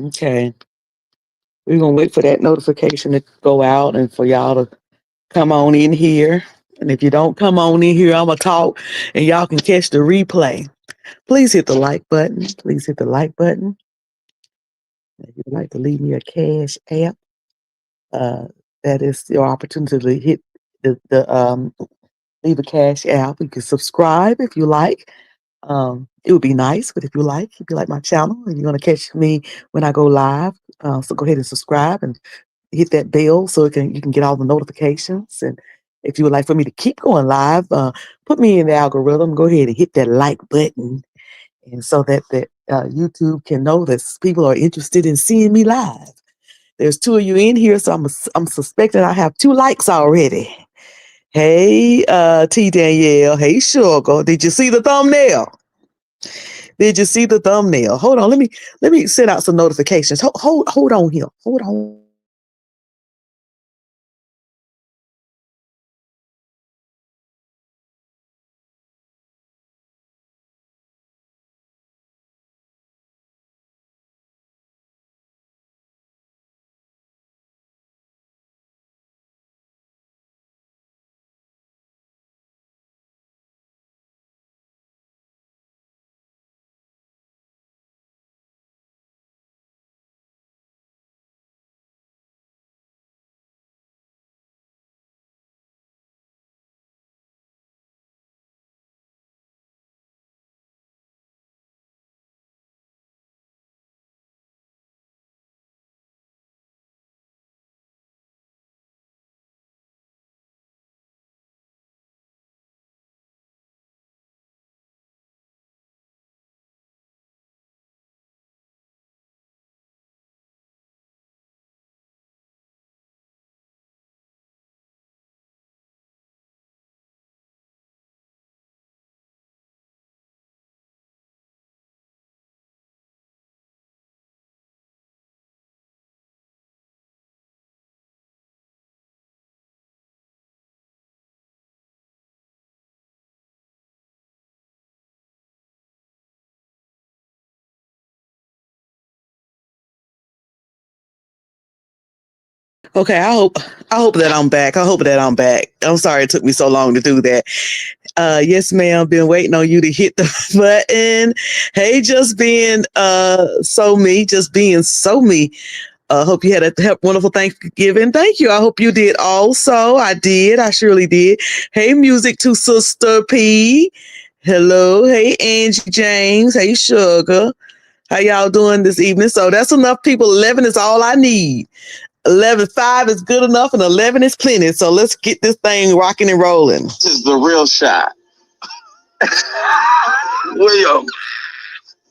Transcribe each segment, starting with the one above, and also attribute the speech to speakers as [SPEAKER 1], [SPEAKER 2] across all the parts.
[SPEAKER 1] Okay. We're gonna wait for that notification to go out and for y'all to come on in here. And if you don't come on in here, I'm gonna talk and y'all can catch the replay. Please hit the like button. Please hit the like button. If you'd like to leave me a cash app, uh, that is your opportunity to hit the leave a cash app. You can subscribe if you like. It would be nice, but if you like my channel and you're gonna catch me when I go live, so go ahead and subscribe and hit that bell so you can get all the notifications. And if you would like for me to keep going live, put me in the algorithm. Go ahead and hit that like button, and so that YouTube can know that people are interested in seeing me live. There's two of you in here, so I'm suspecting I have 2 likes already. Hey, T Danielle. Hey, Sugar. Did you see the thumbnail? Did you see the thumbnail? Hold on. Let me send out some notifications. Hold on here. Hold on. Okay, I hope that I'm back. I hope that I'm back. I'm sorry it took me so long to do that. Yes, ma'am. Been waiting on you to hit the button. Hey, just being just being so me. Hope you had a wonderful Thanksgiving. Thank you. I hope you did also. I did. I surely did. Hey, music to Sister P. Hello. Hey, Angie James. Hey, Sugar. How y'all doing this evening? So that's enough people. 11 is all I need. 11.5 is good enough, and 11 is plenty. So let's get this thing rocking and rolling. This is the real shot. William.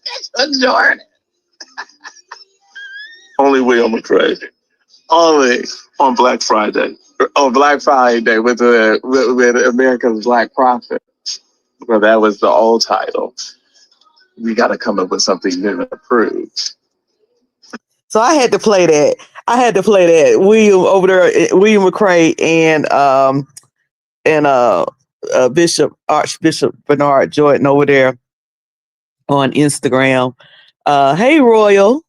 [SPEAKER 1] It's a Jordan. Only William McCray. Only on Black Friday. On Black Friday with America's Black Prophet. Well, that was the old title. We got to come up with something new and approved. So I had to play that. William over there, William McCray and Archbishop Bernard Jordan over there on Instagram. Hey, Royal.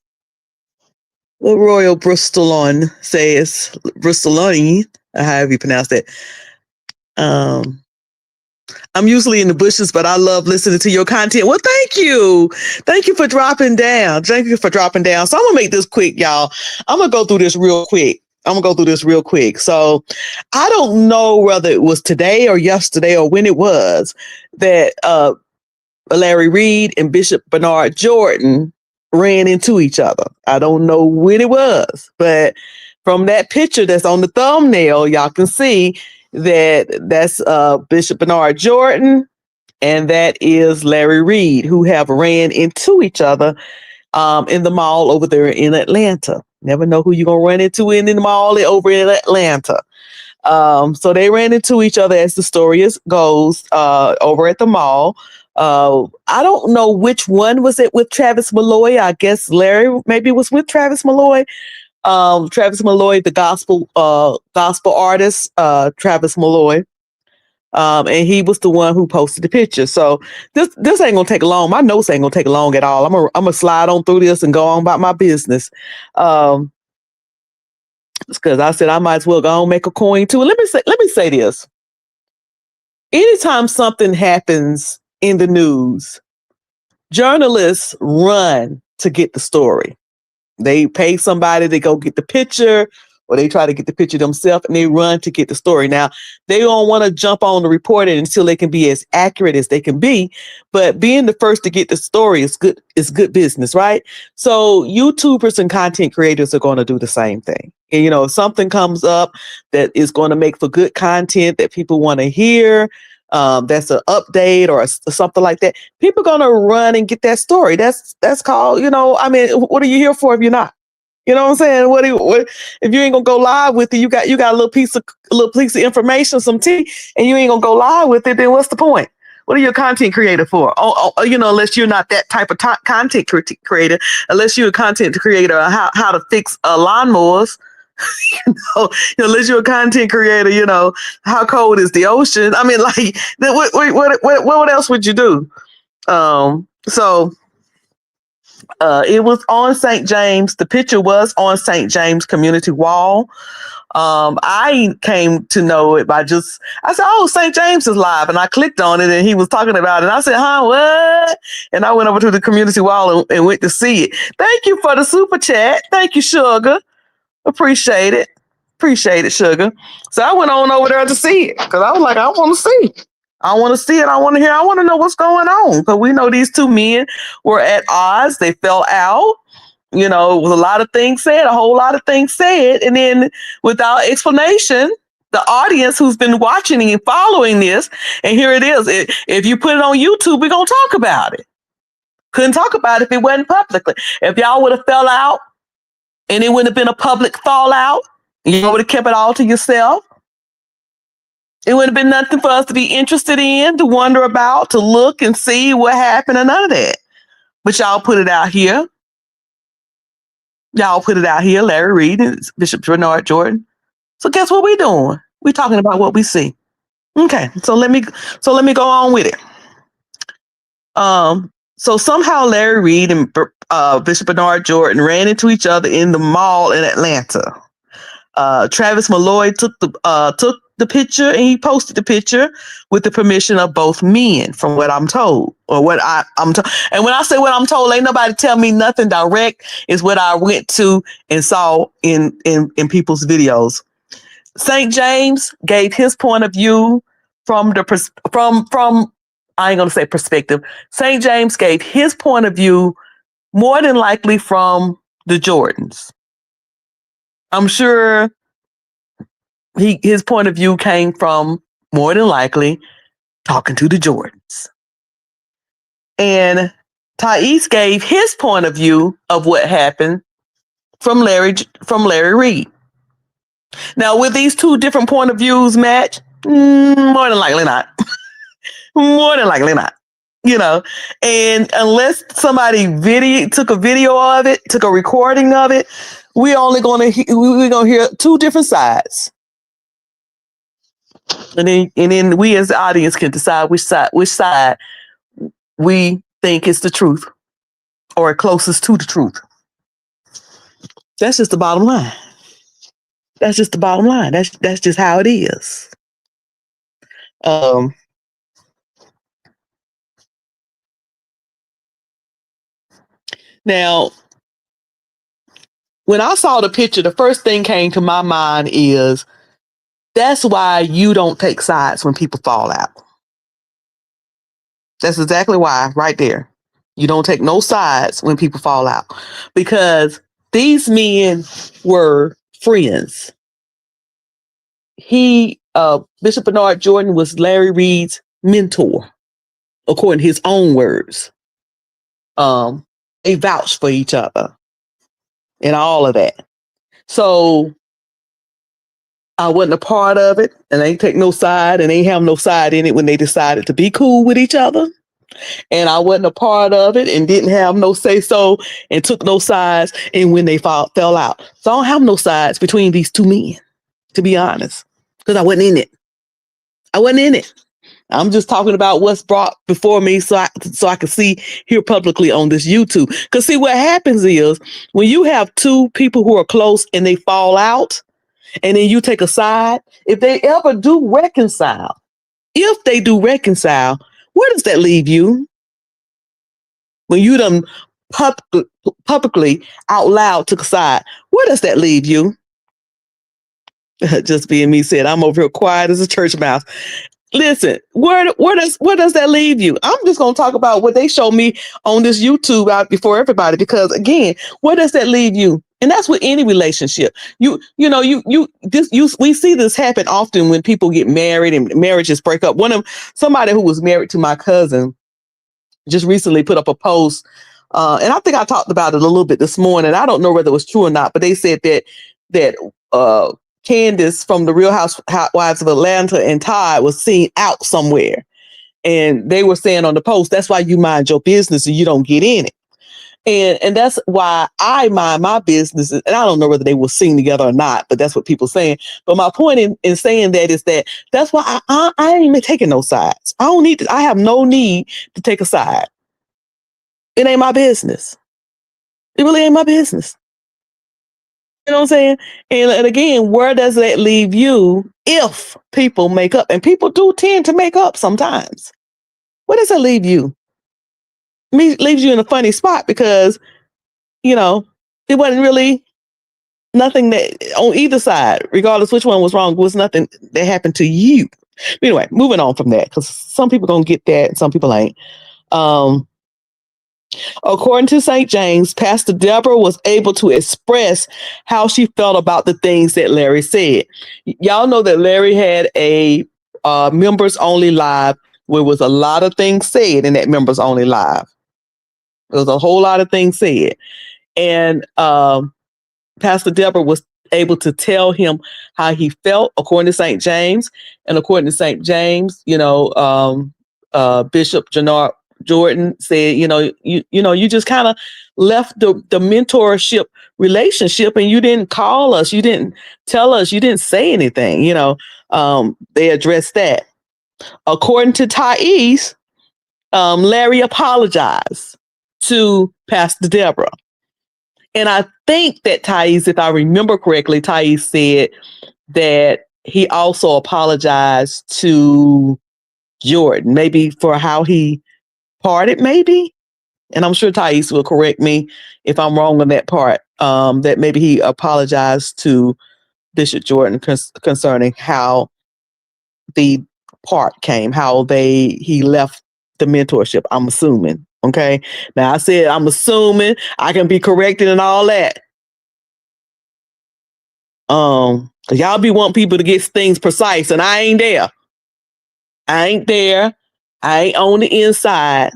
[SPEAKER 1] The Royal Bristolon says Bristoloni, however you pronounce that. I'm usually in the bushes, but I love listening to your content. Well, thank you. Thank you for dropping down. So I'm gonna make this quick, y'all. I'm gonna go through this real quick. So I don't know whether it was today or yesterday or when it was that Larry Reid and Bishop Bernard Jordan ran into each other. I don't know when it was, but from that picture that's on the thumbnail, y'all can see that's Bishop Bernard Jordan and that is Larry Reid, who have ran into each other in the mall over there in Atlanta. Never know who you're going to run into in the mall over in Atlanta. So they ran into each other, as the story goes, over at the mall. I don't know which one was it with Travis Malloy. I guess Larry maybe was with Travis Malloy. Travis Malloy, the gospel artist, Travis Malloy. And he was the one who posted the picture. So this ain't gonna take long. My notes ain't gonna take long at all. I'm gonna slide on through this and go on about my business. Because I said I might as well go and make a coin too. Let me say this. Anytime something happens in the news, journalists run to get the story. They pay somebody to go get the picture, or they try to get the picture themselves, and they run to get the story. Now, they don't want to jump on the reporting until they can be as accurate as they can be, but being the first to get the story is good business, right? So YouTubers and content creators are going to do the same thing. And, if something comes up that is going to make for good content that people want to hear, that's an update or something like that, people are going to run and get that story. That's called, what are you here for if you're not? You know what I'm saying? What if you ain't gonna go live with it? You got a little piece of information, some tea, and you ain't gonna go live with it. Then what's the point? What are you a content creator for? Unless you're not that type of content creator, unless you're a content creator, how to fix lawnmowers. Unless you're a content creator, how cold is the ocean? I mean, like, what else would you do? So. It was on St. James. The picture was on St. James community wall. I came to know it by I said, oh, St. James is live. And I clicked on it and he was talking about it. And I said, huh, what? And I went over to the community wall and went to see it. Thank you for the super chat. Thank you, Sugar. Appreciate it. Appreciate it, Sugar. So I went on over there to see it because I was like, I want to see it. I want to see it. I want to hear. I want to know what's going on because we know these two men were at odds. They fell out. It was a lot of things said, a whole lot of things said. And then without explanation, the audience who's been watching and following this, and here it is. If you put it on YouTube, we're going to talk about it. Couldn't talk about it if it wasn't publicly. If y'all would have fell out and it wouldn't have been a public fallout, you would have kept it all to yourself. It would have been nothing for us to be interested in, to wonder about, to look and see what happened, and none of that. But y'all put it out here. Y'all put it out here, Larry Reid and Bishop Bernard Jordan. So guess what we're doing? We're talking about what we see. Okay, so let me go on with it. So somehow Larry Reid and Bishop Bernard Jordan ran into each other in the mall in Atlanta. Travis Malloy took the picture and he posted the picture with the permission of both men, from what I'm told, or what I'm told. And when I say what I'm told, ain't nobody tell me nothing direct. Is what I went to and saw in people's videos. St. James gave his point of view from I ain't gonna say perspective. St. James gave his point of view more than likely from the Jordans. I'm sure his point of view came from, more than likely, talking to the Jordans. And Thais gave his point of view of what happened from Larry Reid. Now, will these two different point of views match? More than likely not. More than likely not. And unless somebody took a video of it, took a recording of it, we're gonna hear two different sides. And then we as the audience can decide which side we think is the truth or closest to the truth. That's just the bottom line. That's just the bottom line. That's just how it is. Now, when I saw the picture, the first thing came to my mind is, that's why you don't take sides when people fall out. That's exactly why, right there. You don't take no sides when people fall out. Because these men were friends. Bishop Bernard Jordan was Larry Reid's mentor, according to his own words. They vouched for each other and all of that. So I wasn't a part of it, and they ain't take no side, and they ain't have no side in it when they decided to be cool with each other. And I wasn't a part of it and didn't have no say so and took no sides. And when they fell out, so I don't have no sides between these two men, to be honest, because I wasn't in it. I wasn't in it. I'm just talking about what's brought before me so I can see here publicly on this YouTube. Because see what happens is when you have two people who are close and they fall out and then you take a side, if they ever do reconcile, where does that leave you? When you done pub- publicly out loud took a side, where does that leave you? Just being me said, I'm over here quiet as a church mouse. Listen, where does that leave you? I'm just gonna talk about what they show me on this YouTube out before everybody, because again, where does that leave you? And that's with any relationship. We see this happen often when people get married and marriages break up. Somebody who was married to my cousin just recently put up a post, and I think I talked about it a little bit this morning. I don't know whether it was true or not, but they said that uh, Candace from the Real Housewives of Atlanta and Todd was seen out somewhere, and they were saying on the post, "That's why you mind your business and you don't get in it." And that's why I mind my business. And I don't know whether they were seen together or not, but that's what people saying. But my point in saying that is that's why I ain't even taking no sides. I don't need to. I have no need to take a side. It ain't my business. It really ain't my business. You know what I'm saying? And again, where does that leave you if people make up? And people do tend to make up sometimes. Where does that leave you? Leaves you in a funny spot because, you know, it wasn't really nothing that on either side, regardless which one was wrong, was nothing that happened to you. Anyway, moving on from that, because some people gonna get that and some people ain't. Um, According to St. James, Pastor Deborah was able to express how she felt about the things that Larry said. Y'all know that Larry had a members only live where was a lot of things said in that members only live. There was a whole lot of things said. And Pastor Deborah was able to tell him how he felt according to St. James. And according to St. James, Bishop Jordan said, you just kind of left the mentorship relationship and you didn't call us, you didn't tell us, you didn't say anything, they addressed that. According to Thais, Larry apologized to Pastor Deborah. And I think that Thais, if I remember correctly, Thais said that he also apologized to Jordan, maybe for how he parted, maybe. And I'm sure Thais will correct me if I'm wrong on that part. That maybe he apologized to Bishop Jordan concerning how the part came, how he left the mentorship. I'm assuming. Okay. Now I said I'm assuming, I can be corrected and all that. Y'all be wanting people to get things precise, and I ain't there. I ain't on the inside.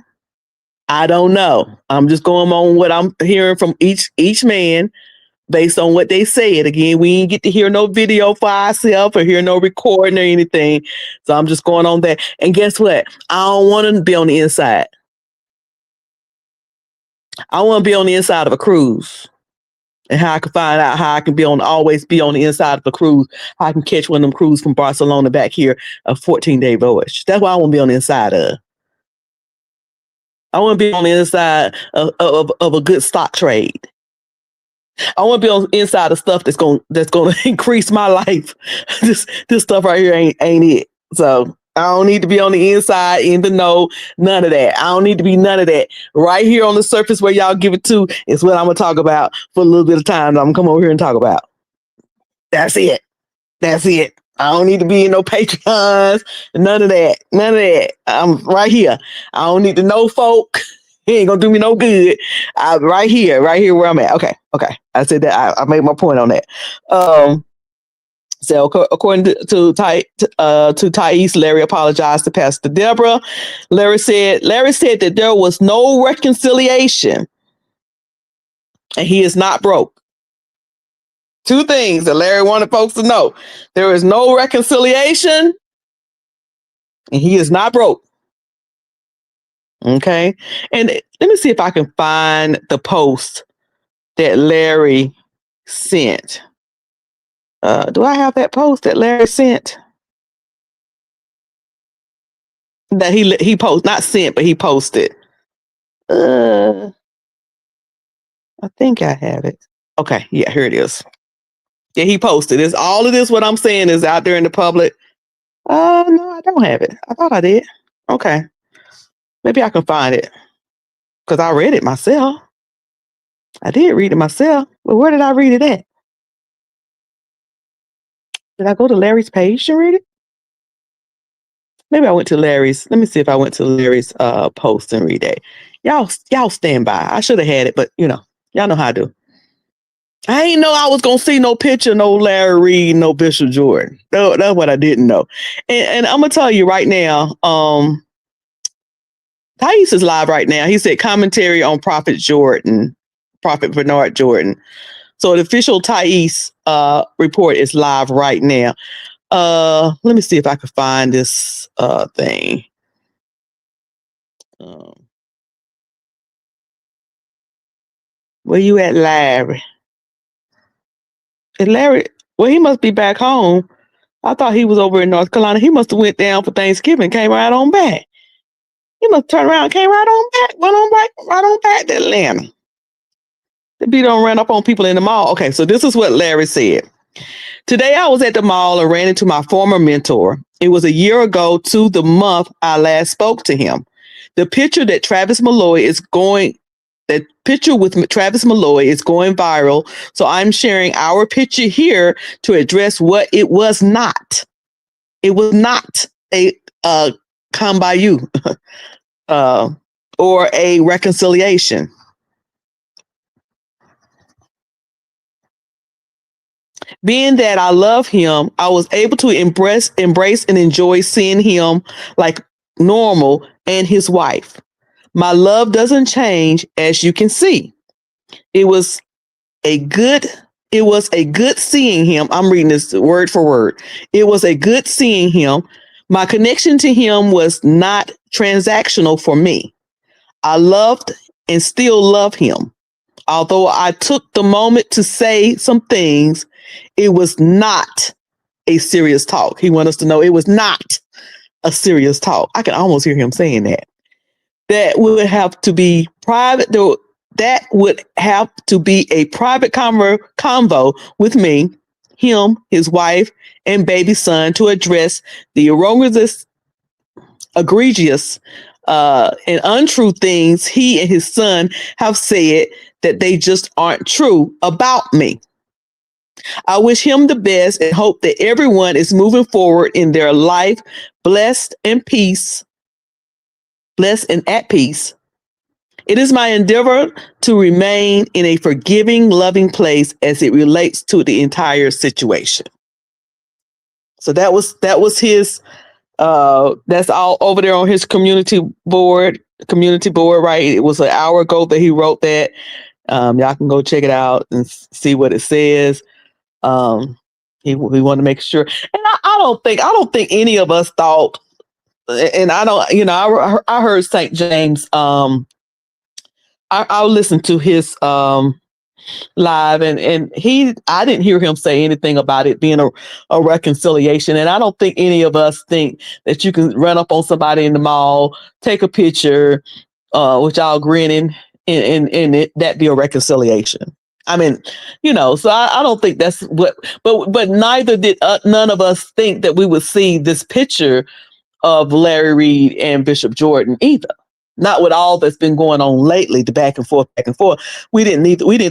[SPEAKER 1] I don't know. I'm just going on what I'm hearing from each man based on what they said. Again, we ain't get to hear no video for ourselves or hear no recording or anything. So I'm just going on that. And guess what? I don't want to be on the inside. I want to be on the inside of a cruise. And how I can find out how I can always be on the inside of the cruise. How I can catch one of them cruises from Barcelona back here, a 14-day voyage. That's why I want to be on the inside of. I want to be on the inside of a good stock trade. I want to be on the inside of stuff that's going to increase my life. This stuff right here ain't it. So I don't need to be on the inside, in the know, none of that. I don't need to be none of that. Right here on the surface where y'all give it to is what I'm going to talk about for a little bit of time. I'm going to come over here and talk about. That's it. That's it. I don't need to be in no Patreons, none of that. None of that. I'm right here. I don't need to know folk. He ain't gonna do me no good. Right here where I'm at. Okay. I said that. I made my point on that. So according to Thais, Larry apologized to Pastor Deborah. Larry said that there was no reconciliation, and he is not broke. Two things that Larry wanted folks to know: there is no reconciliation, and he is not broke. Okay, and let me see if I can find the post that Larry sent. Do I have that post that Larry sent? that he post not sent, but he posted. Uh, I think I have it. Okay, yeah, here it is. Yeah, he posted. Is all of this what I'm saying is out there in the public? No, I don't have it. I thought I did. Okay, maybe I can find it because I read it myself. I did read it myself, but where did I read it at? Did I go to Larry's page to read it? Maybe I went to Larry's. Let me see if I went to Larry's post and read it. Y'all stand by. I should have had it, but y'all know how I do. I ain't know I was gonna see no picture, no Larry Reid, no Bishop Jordan. That's what I didn't know. And I'm gonna tell you right now, Thais is live right now. He said commentary on Prophet Bernard Jordan. So the official Thais report is live right now. Let me see if I can find this thing. Where you at, Larry? And Larry, well, he must be back home. I thought he was over in North Carolina. He must have went down for Thanksgiving, came right on back. He must turn around, came right on back, went on back, right on back to Atlanta. The beat don't run up on people in the mall. Okay, so this is what Larry said. Today I was at the mall and ran into my former mentor. It was a year ago to the month I last spoke to him. The picture with Travis Malloy is going viral. So I'm sharing our picture here to address what it was not. It was not a come by you or a reconciliation. Being that I love him, I was able to embrace and enjoy seeing him like normal and his wife. My love doesn't change, as you can see. It was a good seeing him. I'm reading this word for word. It was a good seeing him. My connection to him was not transactional for me. I loved and still love him. Although I took the moment to say some things, it was not a serious talk. He wants us to know it was not a serious talk. I can almost hear him saying that. That would have to be private. That would have to be a private convo with me, him, his wife, and baby son to address the egregious and untrue things he and his son have said that they just aren't true about me. I wish him the best and hope that everyone is moving forward in their life, blessed and at peace. It is my endeavor to remain in a forgiving, loving place as it relates to the entire situation. So that was his that's all over there on his community board, right? It was an hour ago that he wrote that. Y'all can go check it out and see what it says. He wanted to make sure, and I don't think any of us thought, and I don't, I heard St. James. I'll listen to his live, and I didn't hear him say anything about it being a reconciliation, and I don't think any of us think that you can run up on somebody in the mall, take a picture, with y'all grinning, and that be a reconciliation. I mean, so I don't think that's what, but neither did none of us think that we would see this picture of Larry Reid and Bishop Jordan either. Not with all that's been going on lately, the back and forth. We didn't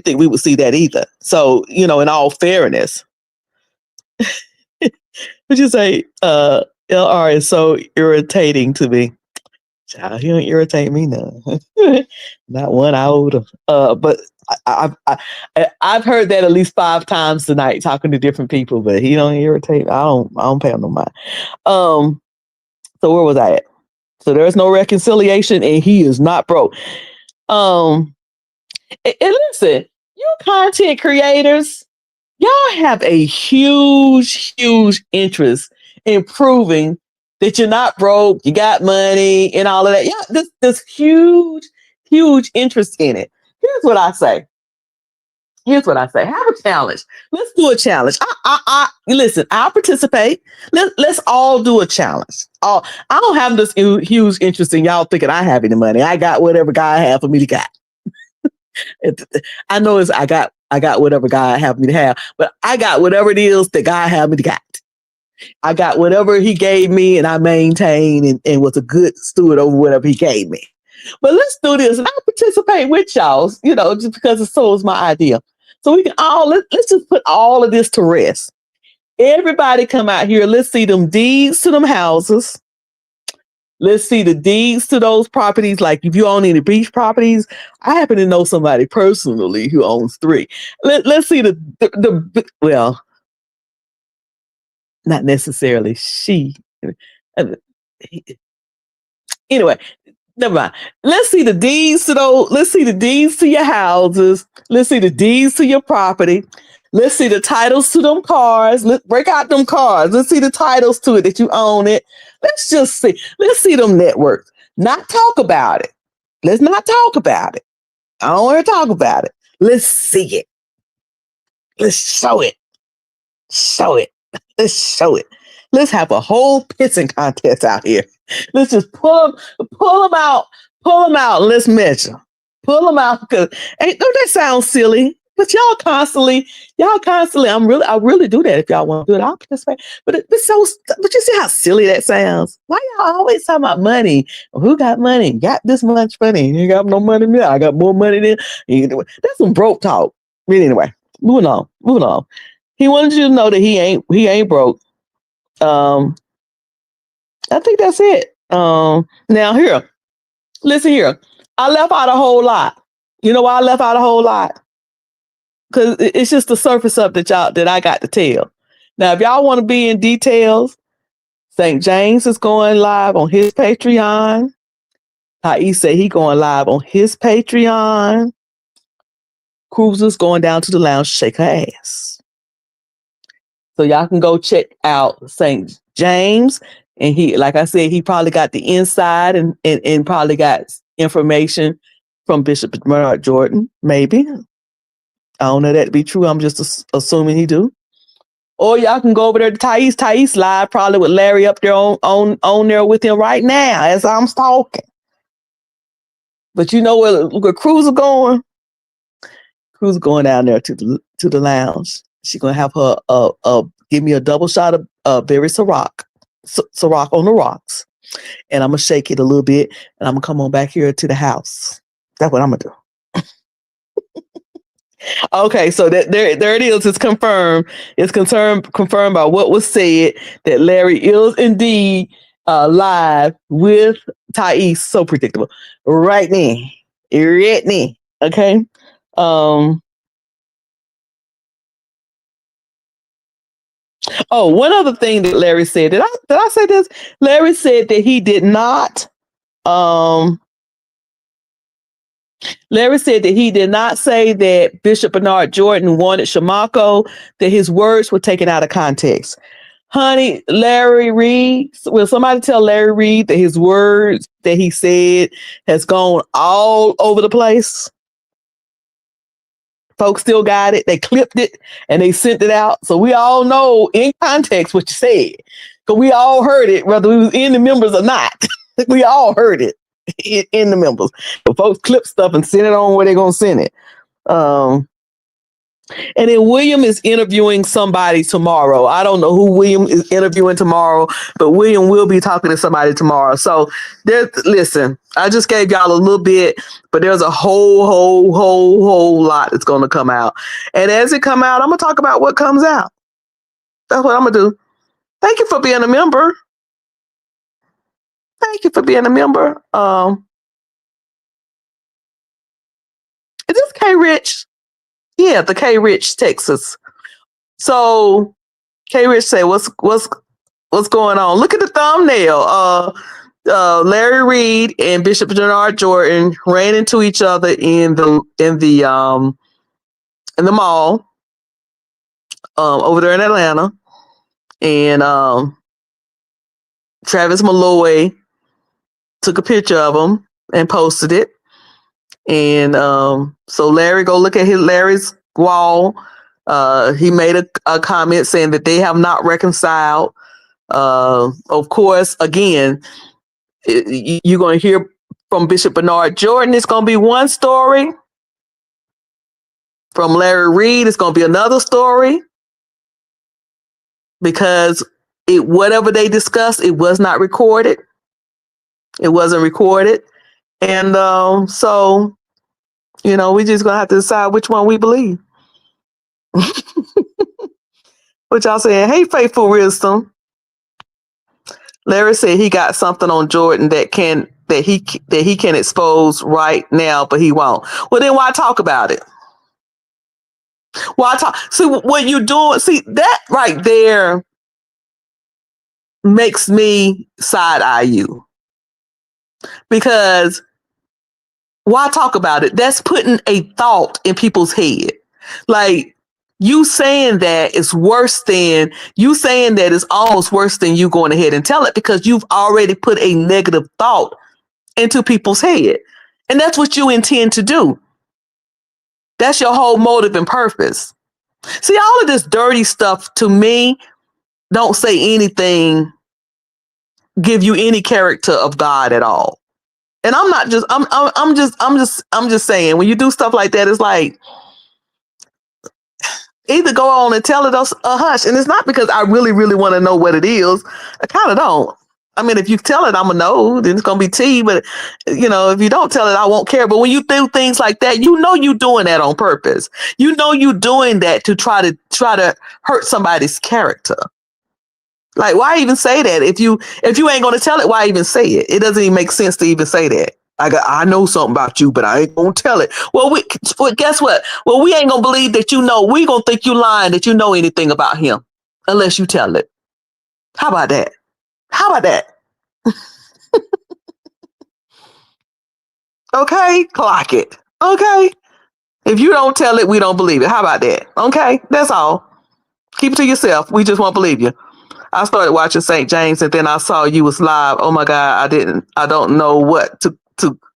[SPEAKER 1] think we would see that either. So, in all fairness, would you say LR is so irritating to me? Child, he don't irritate me none. Not one iota. But I've heard that at least 5 times tonight talking to different people, but he don't irritate me. I don't pay him no mind. So where was I at? So there's no reconciliation and he is not broke. And listen, you content creators, y'all have a huge interest in proving that you're not broke, you got money and all of that. Yeah, this huge interest in it. Here's what I say. Here's what I say: have a challenge. Let's do a challenge. Listen. I'll participate. Let's all do a challenge. I don't have this huge interest in y'all thinking I have any money. I got whatever God have for me to got. I know I got whatever God have me to have, but I got whatever it is that God have me to got. I got whatever He gave me, and I maintained and was a good steward over whatever He gave me. But let's do this, and I'll participate with y'all. Just because it's so is my idea. So we can let's just put all of this to rest. Everybody come out here. Let's see them deeds to them houses. Let's see the deeds to those properties. Like if you own any beach properties, I happen to know somebody personally who owns 3. Let's see well, not necessarily she. Anyway, never mind. Let's see the deeds to those. Let's see the deeds to your houses. Let's see the deeds to your property. Let's see the titles to them cars. Let's break out them cars. Let's see the titles to it that you own it. Let's just see. Let's see them networks. Not talk about it. Let's not talk about it. I don't want to talk about it. Let's see it. Let's show it. Show it. Let's show it. Let's have a whole pissing contest out here. Let's just pull them out, and let's measure. Pull them out because don't that sound silly? But y'all constantly, I really do that. If y'all want to do it, I'll participate. But you see how silly that sounds? Why y'all always talking about money? Who got money? Got this much money? You got no money than I got more money than you. That's some broke talk. But anyway, moving on. He wanted you to know that he ain't broke. I think that's it. Now here, listen here. I left out a whole lot. You know why I left out a whole lot? Because it's just the surface up that I got to tell. Now, if y'all want to be in details, St. James is going live on his Patreon. Thais said he going live on his Patreon. Cruiser's going down to the lounge to shake her ass. So y'all can go check out St. James. And he, like I said, he probably got the inside and probably got information from Bishop Bernard Jordan, maybe. I don't know that to be true. I'm just assuming he do. Or y'all can go over there to Thais. Thais live probably with Larry up there on there with him right now as I'm talking. But you know where Cruiser going? Cruiser going down there to the lounge. She's gonna have her give me a double shot of berry Ciroc on the rocks, and I'm gonna shake it a little bit, and I'm gonna come on back here to the house. That's what I'm gonna do. Okay, so there it is. It's confirmed. It's confirmed by what was said that Larry is indeed live with Thais. So predictable. Right now. Okay. One other thing that Larry said. Did I say this? Larry said that he did not. Larry said that he did not say that Bishop Bernard Jordan wanted Shamako, that his words were taken out of context. Honey, Larry Reid, will somebody tell Larry Reid that his words that he said has gone all over the place? Folks still got it. They clipped it and they sent it out. So we all know in context what you said. Because we all heard it, whether we was in the members or not. We all heard it in the members. But folks clip stuff and send it on where they're going to send it. And then William is interviewing somebody tomorrow. I don't know who William is interviewing tomorrow, but William will be talking to somebody tomorrow. So listen, I just gave y'all a little bit, but there's a whole lot that's going to come out. And as it come out, I'm going to talk about what comes out. That's what I'm going to do. Thank you for being a member. Thank you for being a member. Is this K Rich? Yeah, the K Rich, Texas. So K Rich say, what's going on? Look at the thumbnail. Larry Reid and Bishop Bernard Jordan ran into each other in the mall over there in Atlanta, and Travis Malloy took a picture of him and posted it. And so Larry, go look at Larry's wall. He made a comment saying that they have not reconciled. Of course, again, you're going to hear from Bishop Bernard Jordan. It's going to be one story. From Larry Reid, it's going to be another story. Because whatever they discussed, it was not recorded. It wasn't recorded. And so, we just going to have to decide which one we believe. What y'all saying? Hey, Faithful Wisdom. Larry said he got something on Jordan that he can expose right now, but he won't. Well, then why talk about it? Why talk? See what you're doing. See that right there makes me side eye you, because why talk about it? That's putting a thought in people's head. Like, you saying that is worse than you saying that is almost worse than you going ahead and tell it, because you've already put a negative thought into people's head. And that's what you intend to do. That's your whole motive and purpose. See, all of this dirty stuff to me don't say anything, give you any character of God at all. And I'm just saying, when you do stuff like that, it's like, either go on and tell it or hush. And it's not because I really, really want to know what it is. I kind of don't. I mean, if you tell it, I'm going to know, then it's going to be tea. But, if you don't tell it, I won't care. But when you do things like that, you're doing that on purpose. You're doing that to try to hurt somebody's character. Like, why even say that? If you ain't going to tell it, why even say it? It doesn't even make sense to even say that. I know something about you, but I ain't gonna tell it. Well, guess what? Well, we ain't gonna believe that you know. We gonna think you lying that you know anything about him unless you tell it. How about that? How about that? Okay, clock it. Okay. If you don't tell it, we don't believe it. How about that? Okay, that's all. Keep it to yourself. We just won't believe you. I started watching St. James, and then I saw you was live. Oh my God, I don't know what to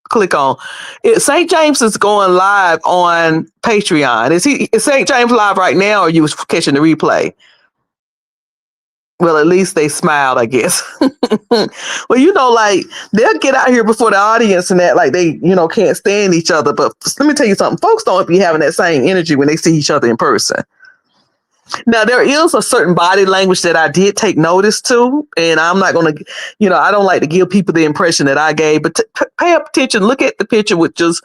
[SPEAKER 1] click on. St. James is going live on Patreon. Is St. James live right now, or you was catching the replay? Well, at least they smiled, I guess. Well, like, they'll get out here before the audience and that, like, they, can't stand each other. But let me tell you something. Folks don't be having that same energy when they see each other in person. Now, there is a certain body language that I did take notice to, and I'm not going to, I don't like to give people the impression that I gave, but pay attention. Look at the picture with just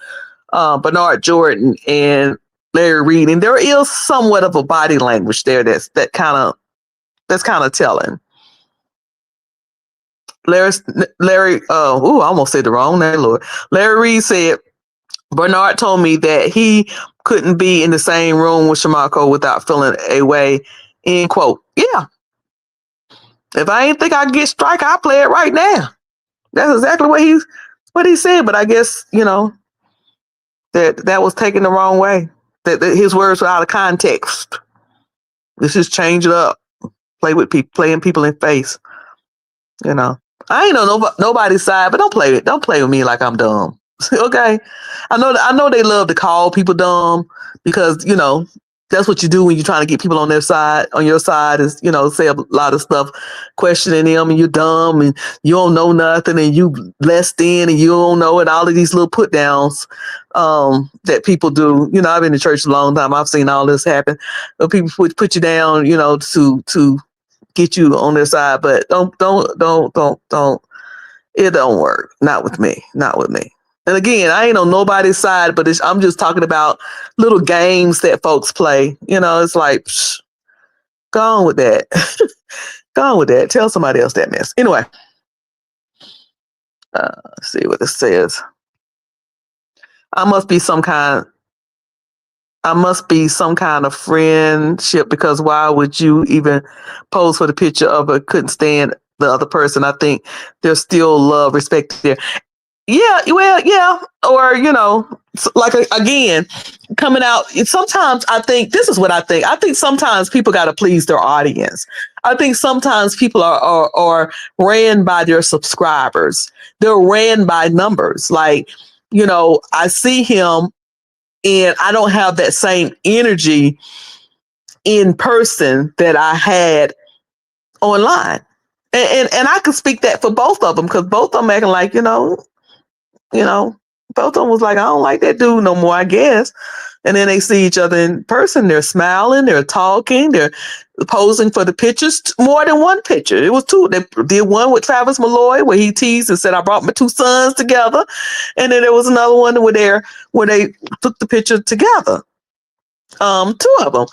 [SPEAKER 1] Bernard Jordan and Larry Reid, and there is somewhat of a body language there that's kind of telling. I almost said the wrong name, Lord. Larry Reid said, Bernard told me that he couldn't be in the same room with Shamako without feeling a way, end quote. Yeah. If I ain't think I could get strike, I'll play it right now. That's exactly what he said. But I guess, that was taken the wrong way. That his words were out of context. Let's just change it up. Play with people, playing people in face. I ain't know nobody's side, but don't play with me like I'm dumb. Okay, I know they love to call people dumb, because that's what you do when you're trying to get people on your side is say a lot of stuff, questioning them, and you're dumb and you don't know nothing and you less than and you don't know, and all of these little put downs that people do. I've been in church a long time. I've seen all this happen. People put you down, to get you on their side, but don't. It don't work. Not with me. And again, I ain't on nobody's side, but I'm just talking about little games that folks play. It's like, go on with that. Go on with that. Tell somebody else that mess. Anyway, let's see what it says. I must be some kind of friendship, because why would you even pose for the picture of a couldn't stand the other person? I think there's still love, respect there. Yeah, well, yeah. Or, like, again, coming out. Sometimes I think, this is what I think. I think sometimes people got to please their audience. I think sometimes people are ran by their subscribers. They're ran by numbers. Like, I see him And I don't have that same energy in person that I had online. And I can speak that for both of them, because both of them acting like, you know, both of them was like, I don't like that dude no more, I guess. And then they see each other in person. They're smiling, they're talking, they're posing for the pictures. More than one picture. It was two. They did one with Travis Malloy where he teased and said, I brought my two sons together. And then there was another one where they took the picture together. Two of them.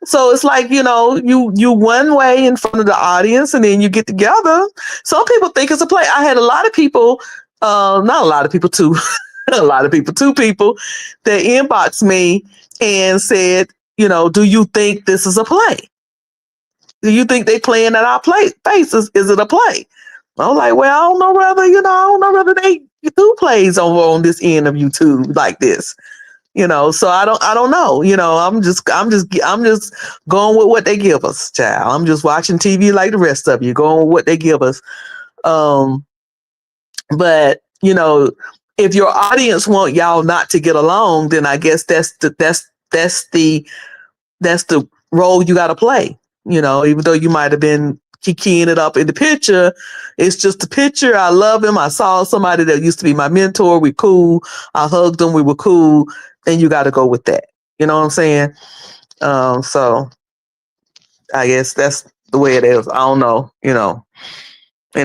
[SPEAKER 1] So it's like, you one way in front of the audience and then you get together. Some people think it's a play. I had a lot of people, not a lot of people, two, a lot of people, two people that inboxed me and said, do you think this is a play? Do you think they playing at our faces? Is it a play? I'm like, well, I don't know whether they do plays on this end of YouTube like this. So I don't know. I'm just going with what they give us, child. I'm just watching TV like the rest of you, going with what they give us. But if your audience want y'all not to get along, then I guess that's the role you got to play. Even though you might have been keying it up in the picture, it's just a picture. I love him. I saw somebody that used to be my mentor. We cool. I hugged him. We were cool. And you got to go with that. You know what I'm saying? So I guess that's the way it is. I don't know. And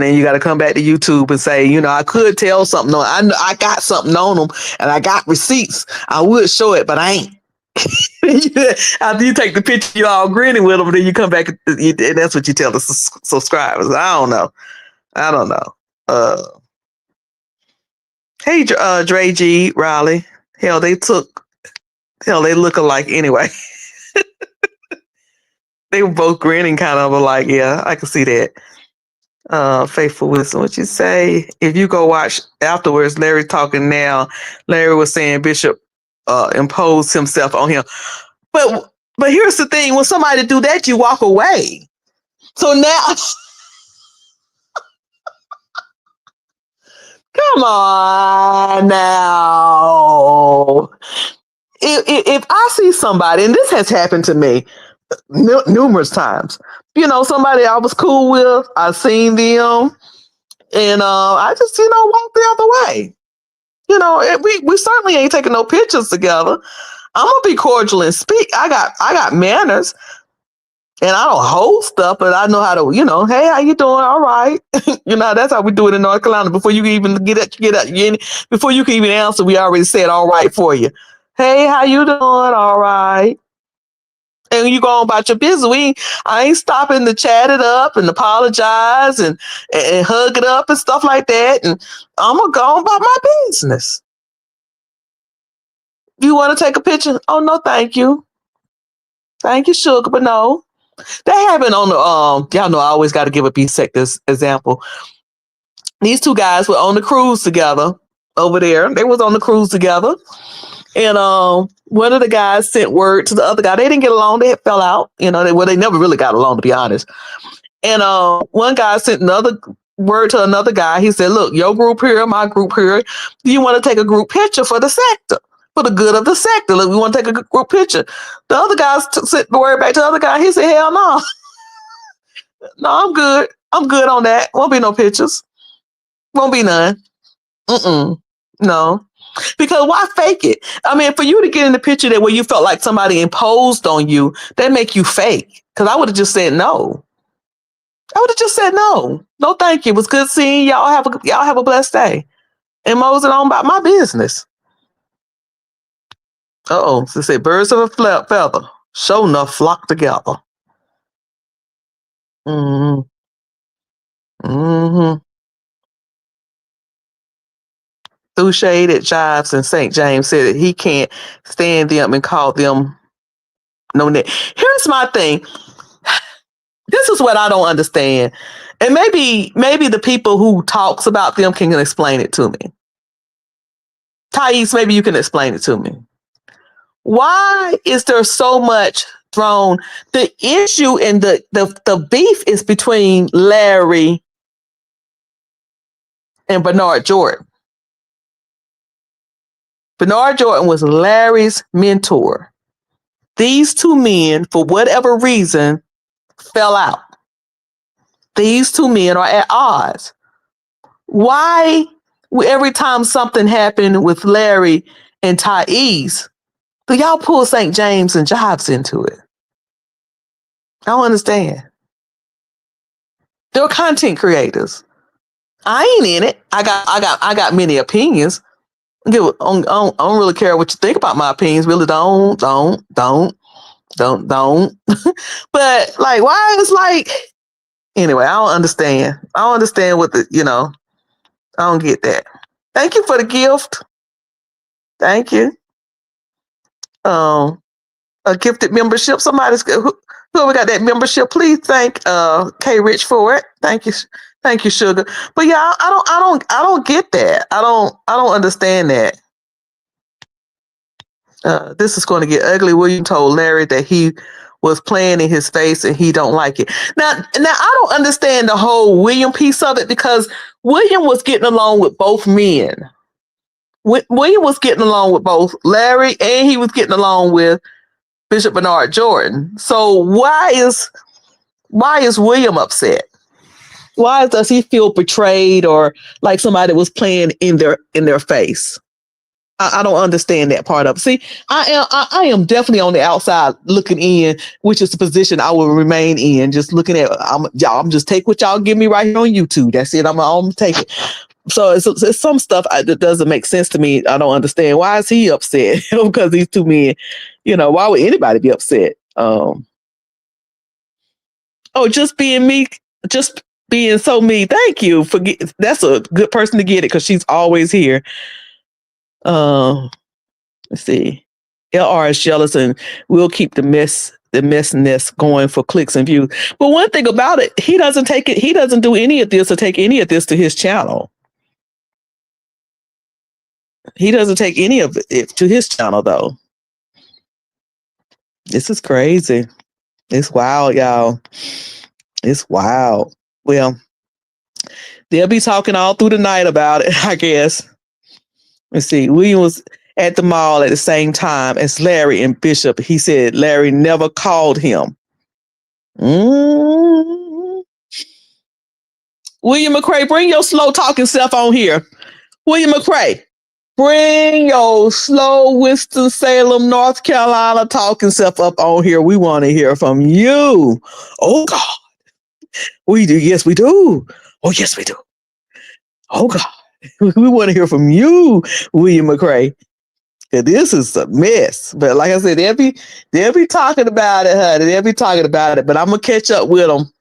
[SPEAKER 1] then you got to come back to YouTube and say, I could tell something. No, I got something on them and I got receipts. I would show it, but I ain't. After you take the picture, you're all grinning with them, and then you come back and that's what you tell the subscribers. I don't know. Hey, Dre G, Riley. Hell, they look alike anyway. They were both grinning, kind of like, yeah, I can see that. Faithful Wisdom, what you say? If you go watch afterwards, Larry talking now. Larry was saying Bishop imposed himself on him. But here's the thing: when somebody do that, you walk away. So now, come on now. If I see somebody, and this has happened to me numerous times, somebody I was cool with, I seen them, and I just walk the other way. We certainly ain't taking no pictures together. I'm gonna be cordial and speak. I got manners, and I don't hold stuff, but I know how to, hey, how you doing? All right. That's how we do it in North Carolina. Before you can even before you can even answer, we already said all right for you. Hey, how you doing? All right. And you go on about your business. I ain't stopping to chat it up and apologize and hug it up and stuff like that. And I'm gonna go on about my business. You want to take a picture? Oh no, thank you. Thank you, sugar, but no. That happened on the y'all know I always got to give a this example. These two guys were on the cruise together over there. They was on the cruise together. And one of the guys sent word to the other guy. They didn't get along. They fell out. They never really got along, to be honest. And one guy sent another word to another guy. He said, look, your group here, my group here. Do you want to take a group picture for the sector? For the good of the sector. Look, we want to take a group picture. The other guy sent the word back to the other guy. He said, hell no. No, I'm good. I'm good on that. Won't be no pictures. Won't be none. No. Because why fake it? I mean, for you to get in the picture that where you felt like somebody imposed on you, that make you fake. Because I would have just said no. I would have just said no. No, thank you. It was good seeing y'all. Y'all have a blessed day. And moseying on about my business. Uh-oh. So say birds of a feather. Sure enough, flock together. Mm-hmm. Mm-hmm. Through shade at Jives and St. James said that he can't stand them and call them no name. Here's my thing. This is what I don't understand. And maybe the people who talks about them can explain it to me. Thais, maybe you can explain it to me. Why is there so much thrown? The issue and the beef is between Larry and Bernard Jordan. Bernard Jordan was Larry's mentor. These two men, for whatever reason, fell out. These two men are at odds. Why, every time something happened with Larry and Thais, do y'all pull St. James and Jobs into it? I don't understand. They're content creators. I ain't in it. I got many opinions. I don't really care what you think about my opinions. Really don't. But like, why is like, anyway, I don't understand. I don't understand what I don't get that. Thank you for the gift. Thank you. A gifted membership. Whoever got that membership, please thank K Rich for it. Thank you, Sugar. But yeah, I don't get that. I don't understand that. This is going to get ugly. William told Larry that he was playing in his face and he don't like it. Now I don't understand the whole William piece of it, because William was getting along with both men. William was getting along with both Larry and he was getting along with Bishop Bernard Jordan. So why is William upset? Why does he feel betrayed or like somebody was playing in their face? I don't understand that part of it. See, I am definitely on the outside looking in, which is the position I will remain in. Just looking at I'm just take what y'all give me right here on YouTube. That's it. I'm gonna take it. So it's some stuff that doesn't make sense to me. I don't understand. Why is he upset? Because these two men, why would anybody be upset? Just being me, just being so me. Thank you for that's a good person to get it, because she's always here. Let's see. LR is jealous and we'll keep the messiness going for clicks and views. But one thing about it, he doesn't do any of this or take any of this to his channel. He doesn't take any of it to his channel, though. This is crazy. It's wild, y'all. It's wild. Well, they'll be talking all through the night about it, I guess. Let's see. William was at the mall at the same time as Larry and Bishop. He said Larry never called him. William McCray, bring your slow talking self on here. William McCray, bring your slow Winston-Salem, North Carolina talking self up on here. We want to hear from you. Oh, God. We do. Yes, we do. Oh, yes, we do. Oh, God. We want to hear from you, William McCray. This is a mess. But like I said, they'll be talking about it, honey. They'll be talking about it. But I'm going to catch up with them.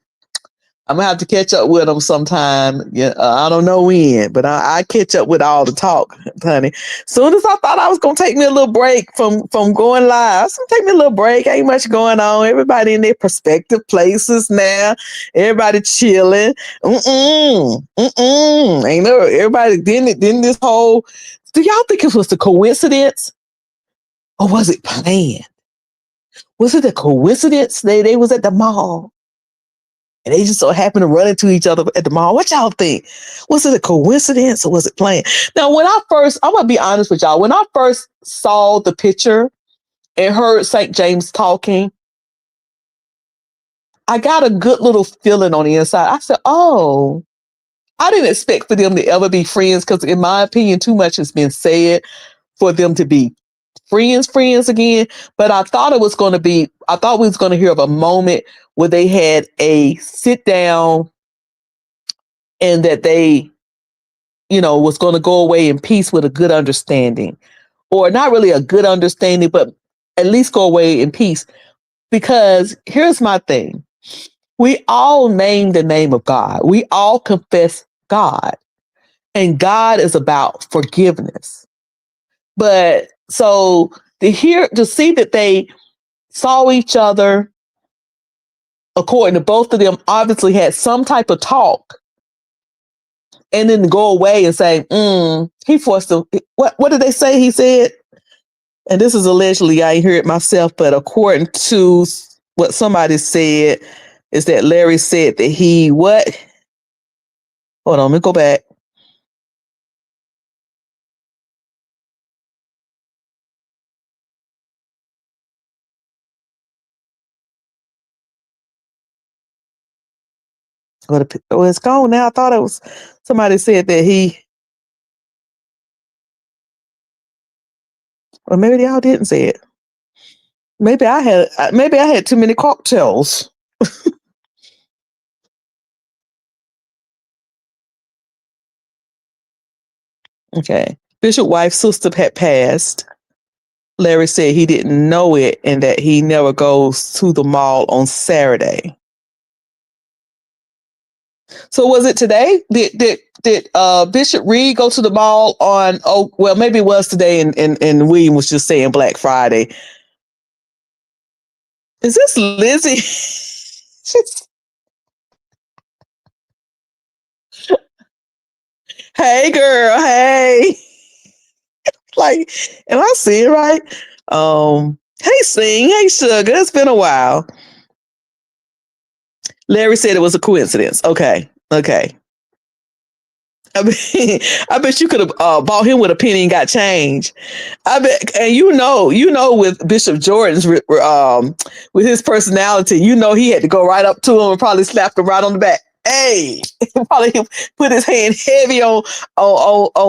[SPEAKER 1] I'm going to have to catch up with them sometime. Yeah, I don't know when, but I catch up with all the talk, honey. Soon as I thought I was going to take me a little break from going live, it's going to take me a little break. Ain't much going on. Everybody in their prospective places now. Everybody chilling. Ain't no, everybody, didn't this whole, do y'all think it was a coincidence? Or was it planned? Was it a coincidence they was at the mall? And they just so happened to run into each other at the mall. What y'all think? Was it a coincidence or was it planned? Now, I'm going to be honest with y'all. When I first saw the picture and heard St. James talking, I got a good little feeling on the inside. I said, oh, I didn't expect for them to ever be friends, because in my opinion, too much has been said for them to be friends again. But I thought we was going to hear of a moment where they had a sit down and that they, was going to go away in peace with a good understanding, or not really a good understanding, but at least go away in peace. Because here's my thing. We all name the name of God. We all confess God, and God is about forgiveness. But so to see that they saw each other, according to both of them, obviously had some type of talk, and then go away and say, he forced them. What did they say? He said, and this is allegedly, I ain't heard it myself, but according to what somebody said, is that Larry said that he, what? Hold on, let me go back. Well, it's gone now. I thought it was somebody said that or maybe y'all didn't say it. Maybe I had too many cocktails. Okay. Bishop wife's sister had passed. Larry said he didn't know it and that he never goes to the mall on Saturday. So was it today? Did Bishop Reid go to the mall on? Oh, well, maybe it was today, and William was just saying Black Friday. Is this Lizzie? Hey, girl. Hey, like, am I seeing right? Hey, Sing. Hey, Sugar. It's been a while. Larry said it was a coincidence. Okay. Okay. I mean, I bet you could have bought him with a penny and got change. I bet, and with Bishop Jordan's, with his personality, he had to go right up to him and probably slapped him right on the back. Hey, probably put his hand heavy on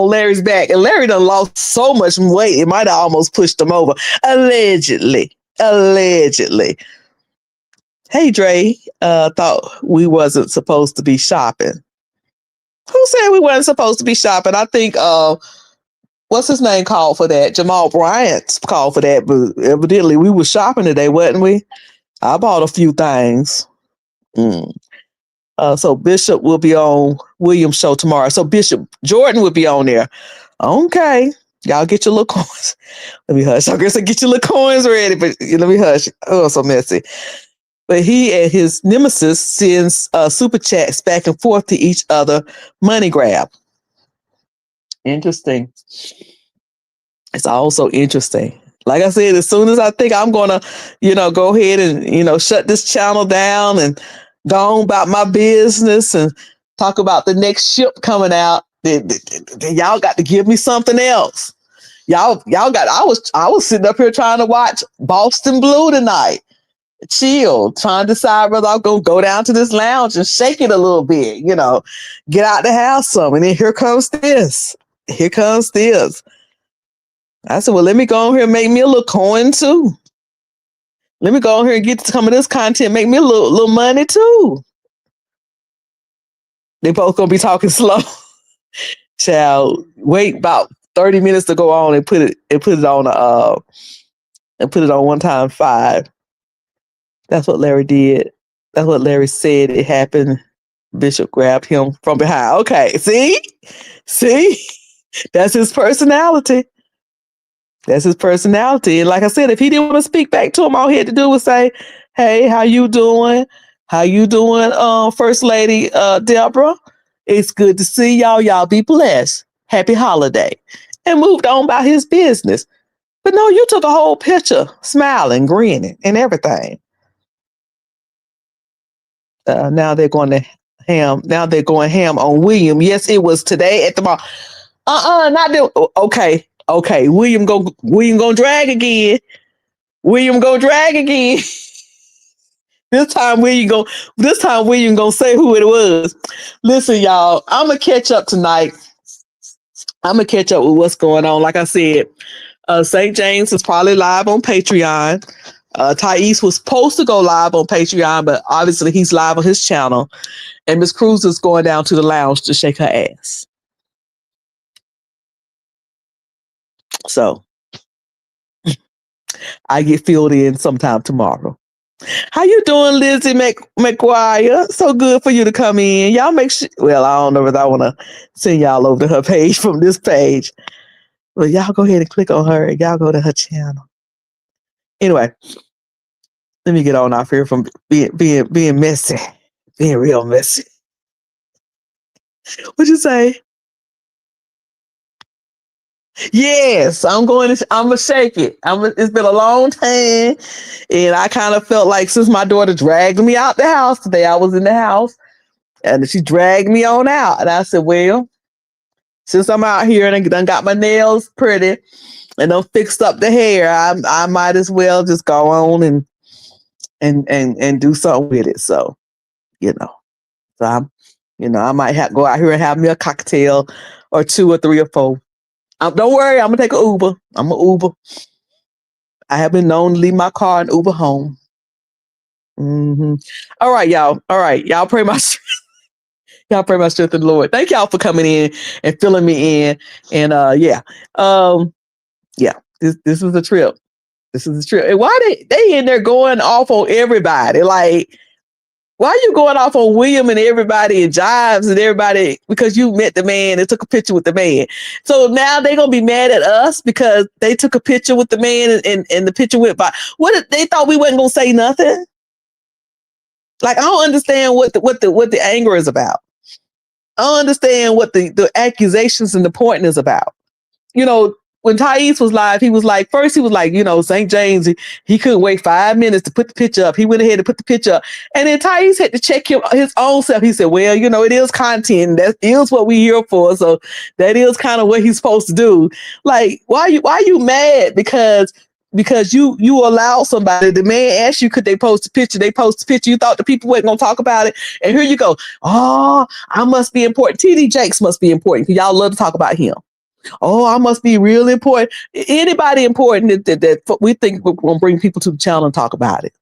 [SPEAKER 1] Larry's back, and Larry done lost so much weight it might have almost pushed him over. Allegedly, allegedly. Hey, Dre, thought we wasn't supposed to be shopping. Who said we weren't supposed to be shopping? I think what's his name called for that? Jamal Bryant's called for that, but evidently we were shopping today, wasn't we? I bought a few things. Mm. So Bishop will be on William's show tomorrow. So Bishop Jordan will be on there. Okay. Y'all get your little coins. Let me hush. I guess I get your little coins ready, but let me hush. Oh, so messy. But he and his nemesis sends super chats back and forth to each other, money grab. Interesting. It's also interesting. Like I said, as soon as I think I'm going to, go ahead and, shut this channel down and go on about my business and talk about the next ship coming out, y'all got to give me something else. Y'all got, I was sitting up here trying to watch Boston Blue tonight. Chill, trying to decide whether I'll go down to this lounge and shake it a little bit, get out the house some. And then here comes this. Here comes this. I said, well, let me go on here and make me a little coin too. Let me go on here and get some of this content, make me a little money too. They both gonna be talking slow. Child, wait about 30 minutes to go on and put it on and put it on 1x5. That's what Larry did. That's what Larry said it happened. Bishop grabbed him from behind. Okay, see? That's his personality. That's his personality. And like I said, if he didn't want to speak back to him, all he had to do was say, hey, how you doing? How you doing, First Lady Deborah? It's good to see y'all. Y'all be blessed. Happy holiday. And moved on about his business. But no, you took a whole picture, smiling, grinning, and everything. Now they're going to ham. Now they're going ham on William. Yes, it was today at the mall. Not the. Okay. William gonna drag again. William gonna drag again. This time William gonna say who it was. Listen, y'all, I'm gonna catch up tonight. I'm gonna catch up with what's going on. Like I said, St. James is probably live on Patreon. Thais was supposed to go live on Patreon, but obviously he's live on his channel. And Miss Cruz is going down to the lounge to shake her ass. So I get filled in sometime tomorrow. How you doing, Lizzie McGuire? So good for you to come in. Y'all make sure. Well, I don't know if I want to send y'all over to her page from this page. But y'all go ahead and click on her and y'all go to her channel. Anyway, let me get on off here from being messy. Being real messy. What'd you say? Yes, I'm gonna shake it. It's been a long time, and I kind of felt like since my daughter dragged me out the house today, I was in the house, and she dragged me on out, and I said, "Well, since I'm out here and I done got my nails pretty, and I'm fixed up the hair, I might as well just go on and do something with it." So, you know, So I might go out here and have me a cocktail or two or three or four. Don't worry, I'm gonna take an Uber. I'm an Uber. I have been known to leave my car and Uber home. Hmm. All right, y'all. All right, y'all pray my y'all pray my strength in the Lord. Thank y'all for coming in and filling me in. And um, yeah, this is a trip. This is a trip. And why they in there going off on everybody? Like, why are you going off on William and everybody and Jives and everybody because you met the man and took a picture with the man? So now they're gonna be mad at us because they took a picture with the man and the picture went by. What if they thought we wasn't gonna say nothing? Like, I don't understand what the anger is about. I don't understand what the accusations and the point is about. When Thais was live, he was like, first he was like, St. James, he couldn't wait 5 minutes to put the picture up. He went ahead and put the picture up. And then Thais had to check his own self. He said, well, it is content. That is what we here for. So that is kind of what he's supposed to do. Like, why are you mad? Because you allowed somebody, the man asked you, could they post a picture? They post a picture. You thought the people weren't going to talk about it. And here you go. Oh, I must be important. TD Jakes must be important because y'all love to talk about him. Oh, I must be real important. Anybody important that we think we're going to bring people to the channel and talk about it.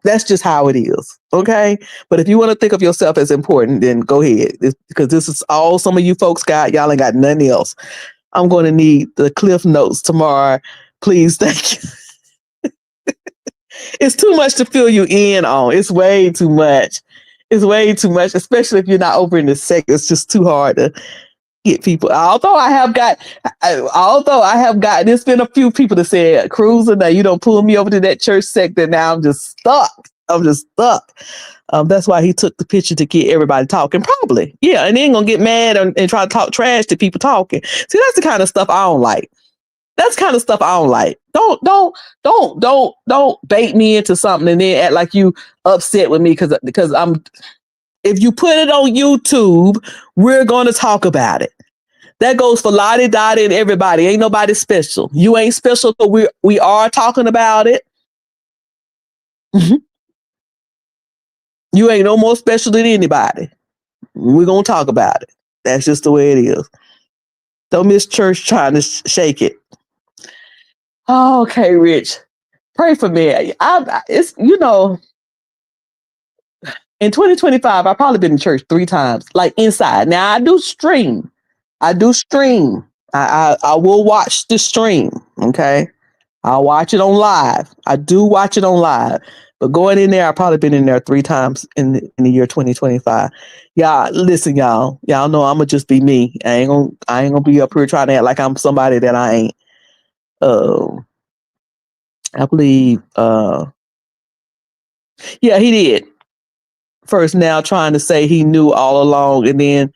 [SPEAKER 1] That's just how it is. Okay. But if you want to think of yourself as important, then go ahead. Because this is all some of you folks got. Y'all ain't got nothing else. I'm going to need the Cliff Notes tomorrow. Please. Thank you. It's too much to fill you in on. It's way too much. It's way too much, especially if you're not over in the sect. It's just too hard to get people. Although I have got, there's been a few people that said, Cruiser, now you don't pull me over to that church sector. Now I'm just stuck. That's why he took the picture to get everybody talking. Probably. Yeah. And then gonna get mad and try to talk trash to people talking. See, that's the kind of stuff I don't like. That's the kind of stuff I don't like. Don't bait me into something and then act like you upset with me because I'm. If you put it on YouTube, we're going to talk about it. That goes for Lottie Dottie and everybody. Ain't nobody special. You ain't special, but we are talking about it. Mm-hmm. You ain't no more special than anybody. We're going to talk about it. That's just the way it is. Don't miss church trying to shake it. Oh, okay, Rich. Pray for me. It's in 2025, I've probably been in church 3 times, like inside. Now I do stream. I will watch the stream. Okay. I'll watch it on live. I do watch it on live. But going in there, I've probably been in there 3 times in the year 2025. Y'all, listen, y'all. Y'all know I'ma just be me. I ain't gonna be up here trying to act like I'm somebody that I ain't. I believe yeah, he did. First now trying to say he knew all along, and then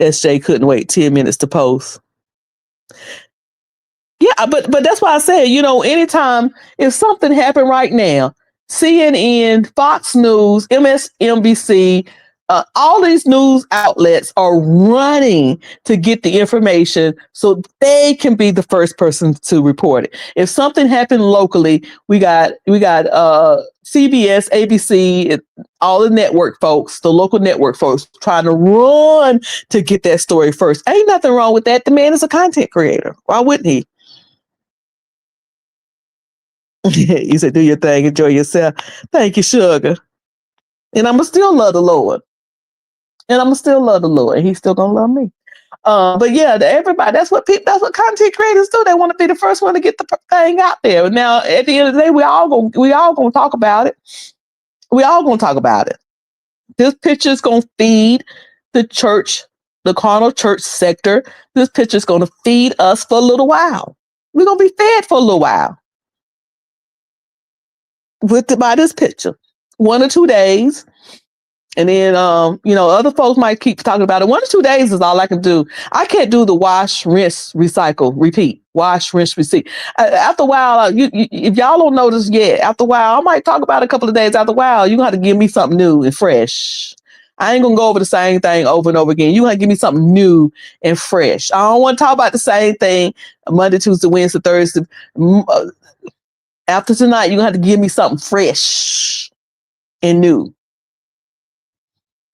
[SPEAKER 1] SJ couldn't wait 10 minutes to post. Yeah, but that's why I said, anytime if something happened right now, CNN, Fox News, MSNBC, all these news outlets are running to get the information so they can be the first person to report it. If something happened locally, we got CBS, ABC, all the network folks, the local network folks trying to run to get that story first. Ain't nothing wrong with that. The man is a content creator. Why wouldn't he? You said, do your thing, enjoy yourself. Thank you, sugar. And I'm going to still love the Lord. And he's still going to love me. But yeah, everybody, that's what content creators do. They want to be the first one to get the thing out there. Now, at the end of the day, we all going to talk about it. We all going to talk about it. This picture is going to feed the church, the carnal church sector. This picture is going to feed us for a little while. We're going to be fed for a little while. By this picture, 1 or 2 days, and then other folks might keep talking about it. 1 or 2 days is all I can do. I can't do the wash, rinse, recycle, repeat. Wash, rinse, repeat. After a while, if y'all don't notice yet, after a while, I might talk about it a couple of days. After a while, you're gonna have to give me something new and fresh. I ain't gonna go over the same thing over and over again. You gotta give me something new and fresh. I don't want to talk about the same thing Monday, Tuesday, Wednesday, Thursday. After tonight, you're going to have to give me something fresh and new.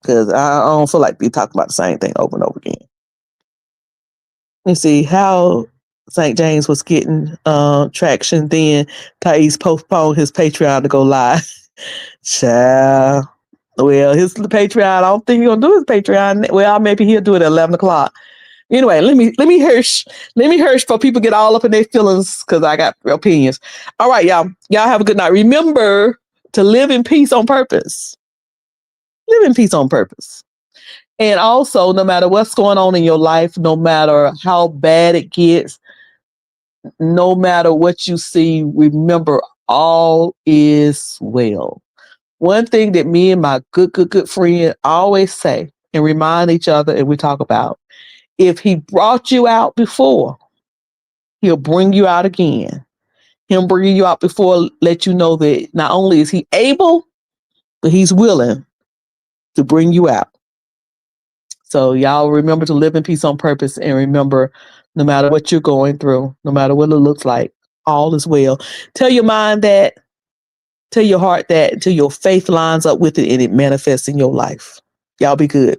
[SPEAKER 1] because I don't feel like we talk about the same thing over and over again. Let's see how St. James was getting traction. Then Thais postponed his Patreon to go live. Child. Well, his Patreon, I don't think he's gonna do his Patreon. Well, maybe he'll do it at 11 o'clock. Anyway, let me hush for people get all up in their feelings because I got opinions. All right, y'all. Y'all have a good night. Remember to live in peace on purpose. Live in peace on purpose. And also, no matter what's going on in your life, no matter how bad it gets, no matter what you see, remember all is well. One thing that me and my good friend always say and remind each other and we talk about, if he brought you out before, he'll bring you out again. Him bringing you out before let you know that not only is he able, but he's willing to bring you out. So y'all remember to live in peace on purpose and remember no matter what you're going through, no matter what it looks like, all is well. Tell your mind that, tell your heart that until your faith lines up with it and it manifests in your life. Y'all be good.